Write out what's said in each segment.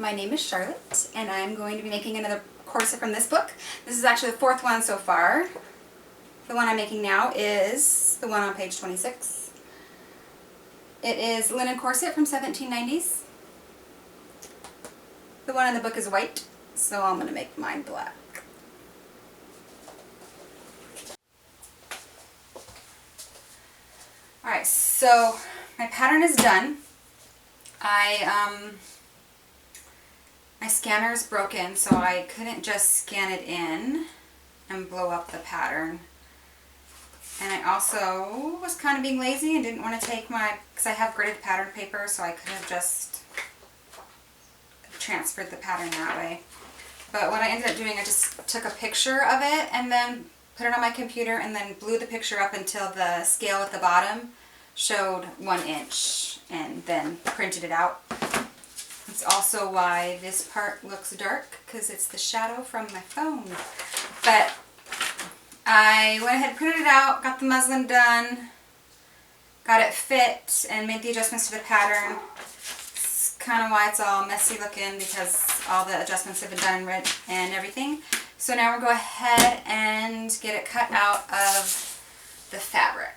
my name is Charlotte, and I'm going to be making another corset from this book. This is actually the fourth one so far. The one I'm making now is the one on page 26. It is linen corset from 1790's. The one in the book is white, so I'm going to make mine black. Alright, so my pattern is done. My scanner is broken, so I couldn't just scan it in and blow up the pattern. And I also was kind of being lazy and didn't want to take because I have gridded pattern paper, so I could have just transferred the pattern that way. But what I ended up doing, I just took a picture of it and then put it on my computer and then blew the picture up until the scale at the bottom showed 1 inch and then printed it out. It's also why this part looks dark, because it's the shadow from my phone. But I went ahead and printed it out, got the muslin done, got it fit, and made the adjustments to the pattern. It's kind of why it's all messy looking, because all the adjustments have been done and everything. So now we'll go ahead and get it cut out of the fabric.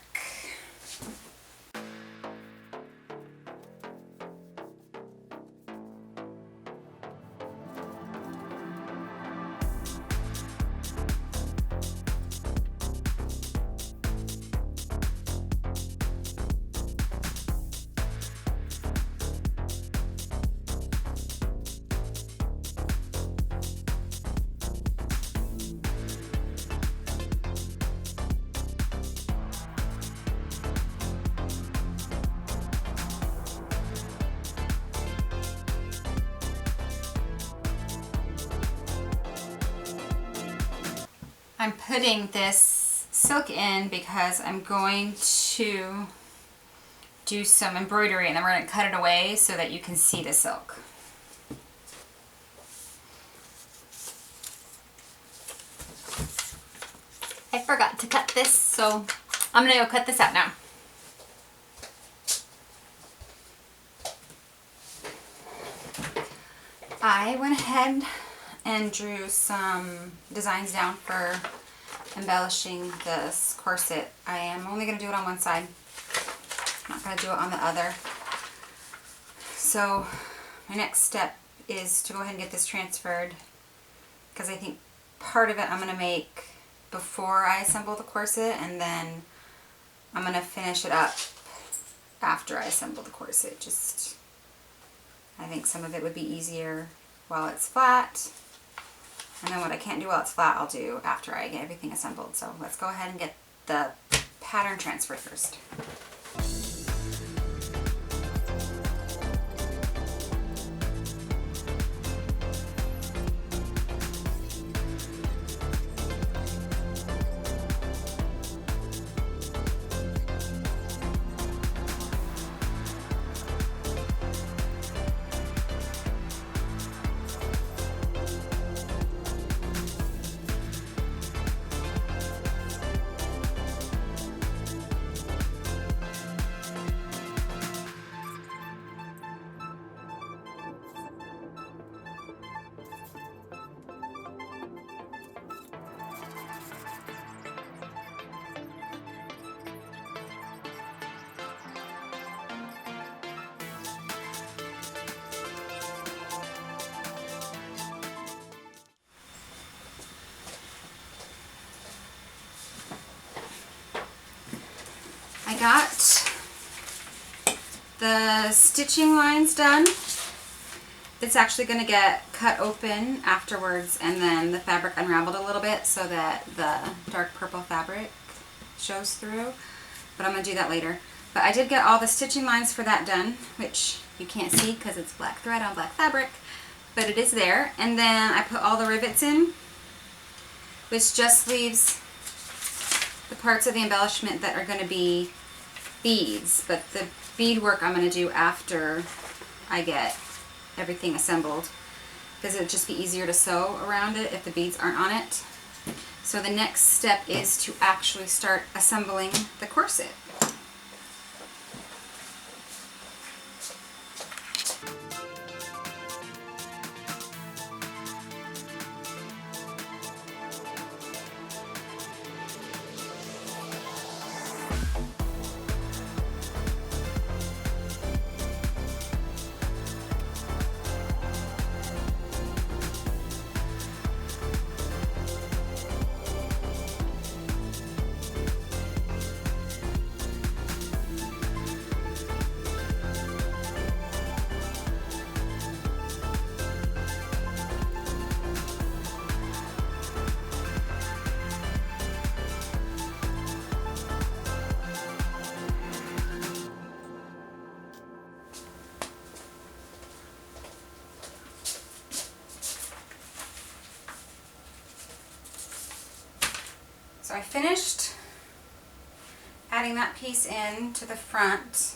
I'm putting this silk in because I'm going to do some embroidery, and then we're going to cut it away so that you can see the silk. I forgot to cut this, so I'm going to go cut this out now. I went ahead and drew some designs down for embellishing this corset. I am only going to do it on one side. I'm not going to do it on the other. So my next step is to go ahead and get this transferred, because I think part of it I'm going to make before I assemble the corset, and then I'm going to finish it up after I assemble the corset. Just, I think some of it would be easier while it's flat. And then what I can't do while it's flat, I'll do after I get everything assembled. So let's go ahead and get the pattern transferred first. I got the stitching lines done. It's actually going to get cut open afterwards, and then the fabric unraveled a little bit so that the dark purple fabric shows through. But I'm going to do that later. But I did get all the stitching lines for that done, which you can't see because it's black thread on black fabric, but it is there. And then I put all the rivets in, which just leaves the parts of the embellishment that are going to be beads, but the bead work I'm going to do after I get everything assembled, because it would just be easier to sew around it if the beads aren't on it. So the next step is to actually start assembling the corset. So I finished adding that piece in to the front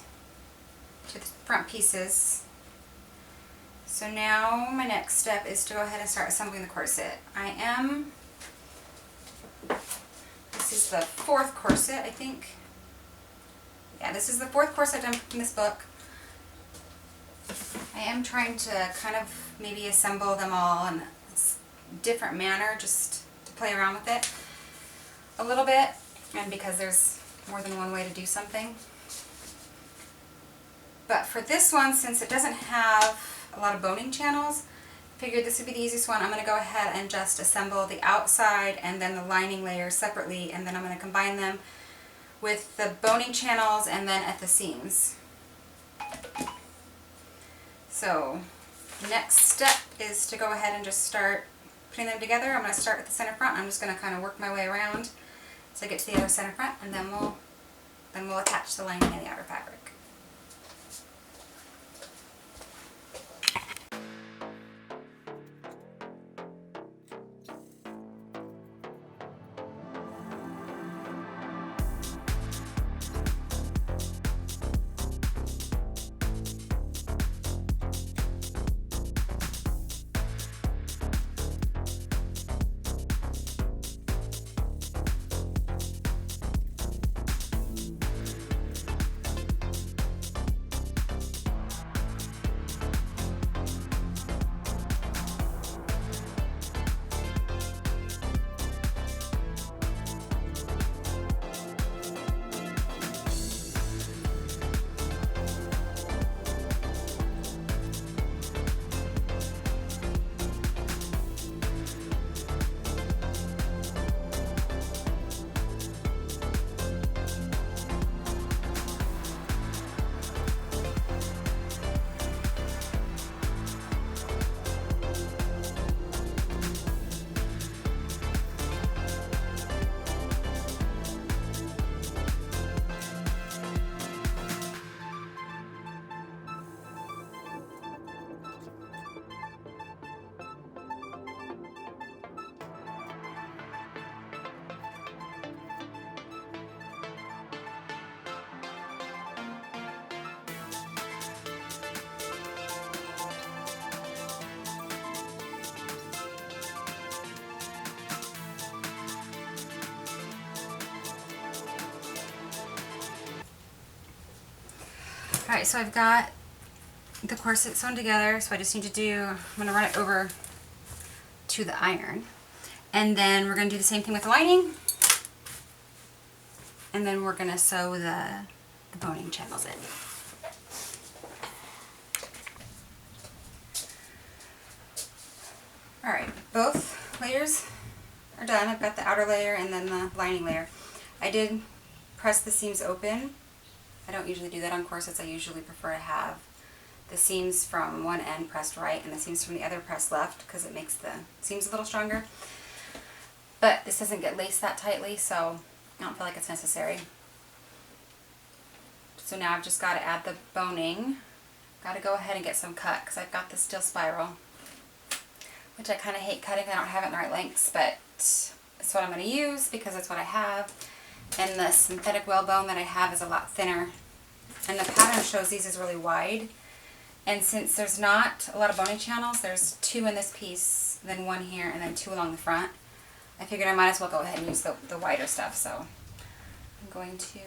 pieces. So now my next step is to go ahead and start assembling the corset. This is the 4th corset, I think. Yeah, this is the 4th corset I've done in this book. I am trying to kind of maybe assemble them all in a different manner, just to play around with it a little bit, and because there's more than one way to do something. But for this one, since it doesn't have a lot of boning channels, I figured this would be the easiest one. I'm going to go ahead and just assemble the outside and then the lining layer separately, and then I'm going to combine them with the boning channels and then at the seams. So the next step is to go ahead and just start putting them together. I'm going to start with the center front. I'm just going to kind of work my way around so I get to the other center front, and then we'll attach the lining and the outer fabric. Alright, so I've got the corset sewn together, so I just need to I'm going to run it over to the iron. And then we're going to do the same thing with the lining. And then we're going to sew the boning channels in. Alright, both layers are done. I've got the outer layer and then the lining layer. I did press the seams open. I don't usually do that on corsets. I usually prefer to have the seams from one end pressed right and the seams from the other pressed left, because it makes the seams a little stronger. But this doesn't get laced that tightly, so I don't feel like it's necessary. So now I've just got to add the boning. Got to go ahead and get some cut, because I've got the steel spiral, which I kind of hate cutting. I don't have it in the right lengths, but it's what I'm going to use because it's what I have. And the synthetic whalebone that I have is a lot thinner. And the pattern shows these is really wide. And since there's not a lot of boning channels, there's 2 in this piece, then 1 here, and then 2 along the front. I figured I might as well go ahead and use the wider stuff. So I'm going to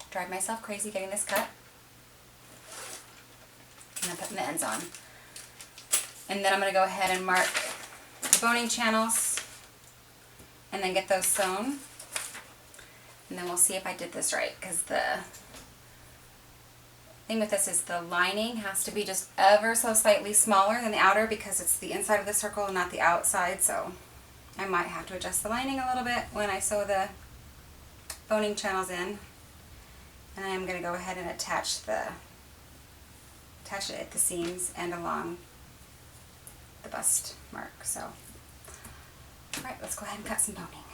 drive myself crazy getting this cut. And I'm putting the ends on. And then I'm going to go ahead and mark the boning channels and then get those sewn. And then we'll see if I did this right, because the thing with this is the lining has to be just ever so slightly smaller than the outer, because it's the inside of the circle and not the outside. So I might have to adjust the lining a little bit when I sew the boning channels in. And I'm going to go ahead and attach it at the seams and along the bust mark. So, alright, let's go ahead and cut some boning.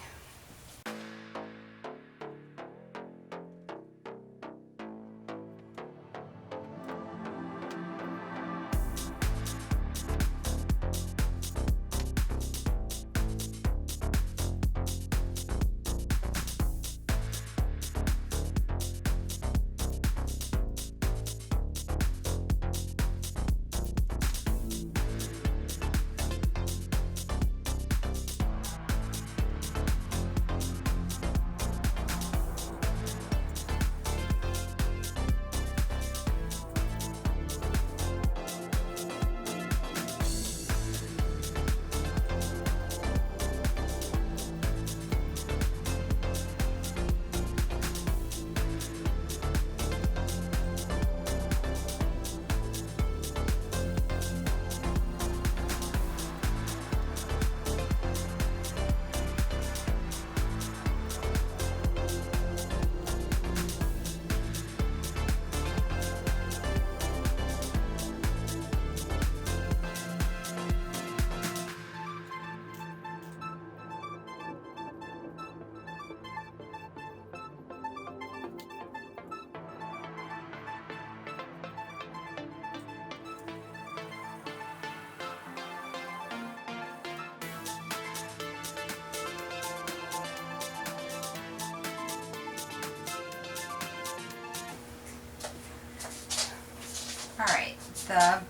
All right, the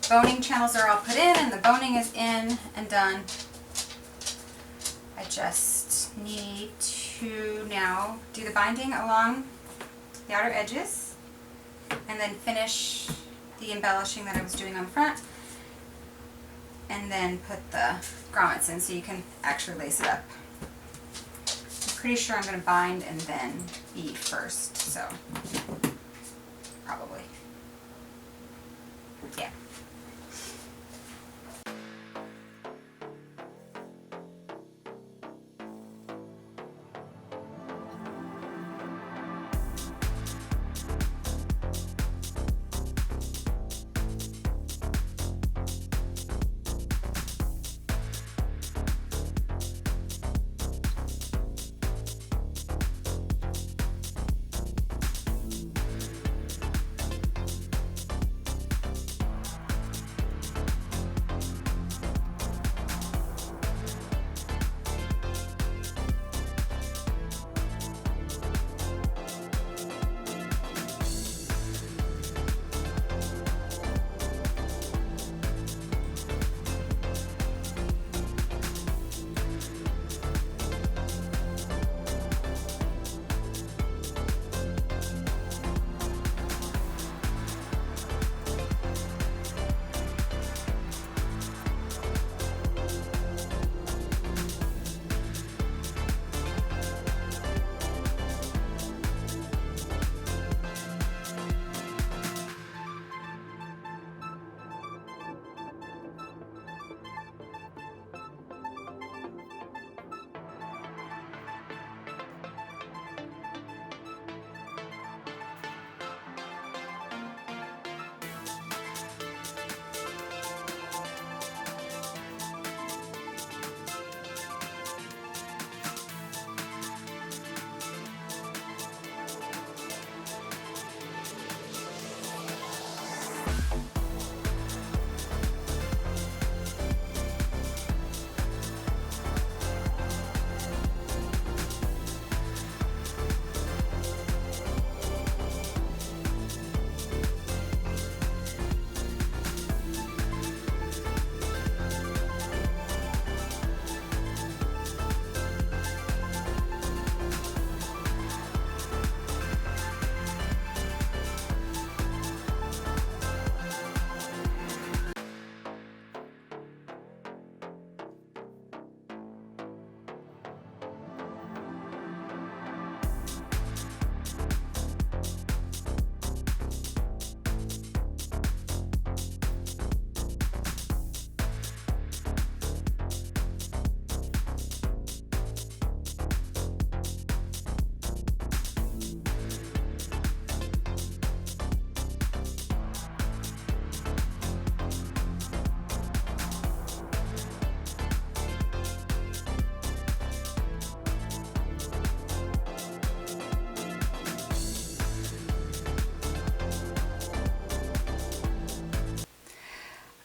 boning channels are all put in and the boning is in and done. I just need to now do the binding along the outer edges and then finish the embellishing that I was doing on the front, and then put the grommets in so you can actually lace it up. I'm pretty sure I'm going to bind and then E first, so probably. Yeah.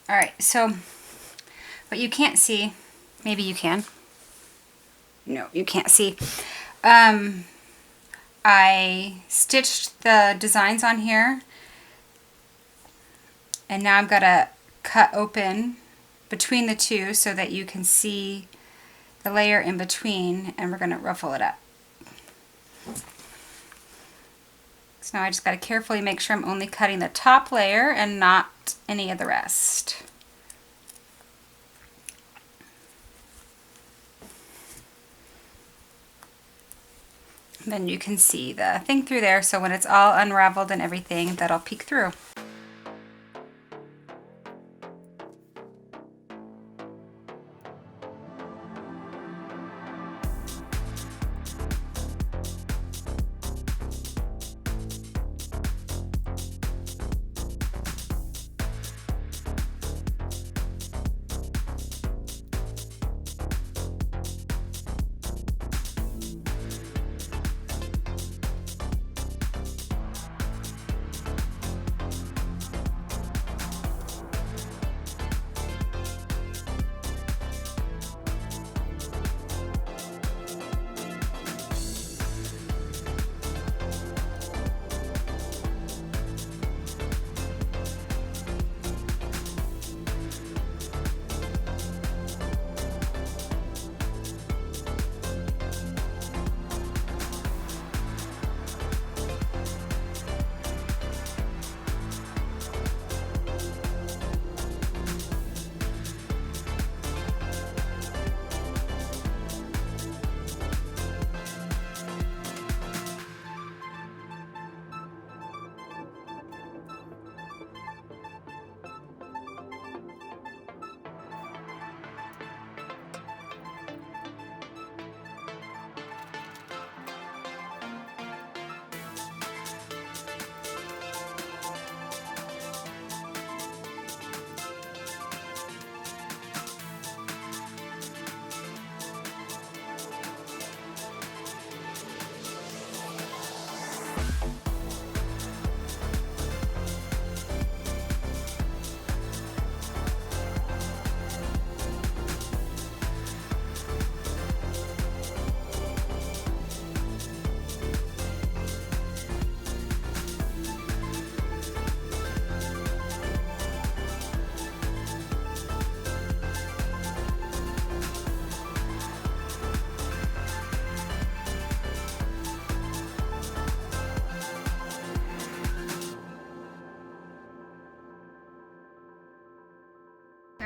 All right, so what you can't see, maybe you can. No, you can't see. I stitched the designs on here, and now I'm gonna cut open between the two so that you can see the layer in between, and we're gonna ruffle it up. So now I just gotta carefully make sure I'm only cutting the top layer and not any of the rest. Then you can see the thing through there, so when it's all unraveled and everything, that'll peek through.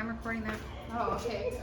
I'm recording that. Oh, okay.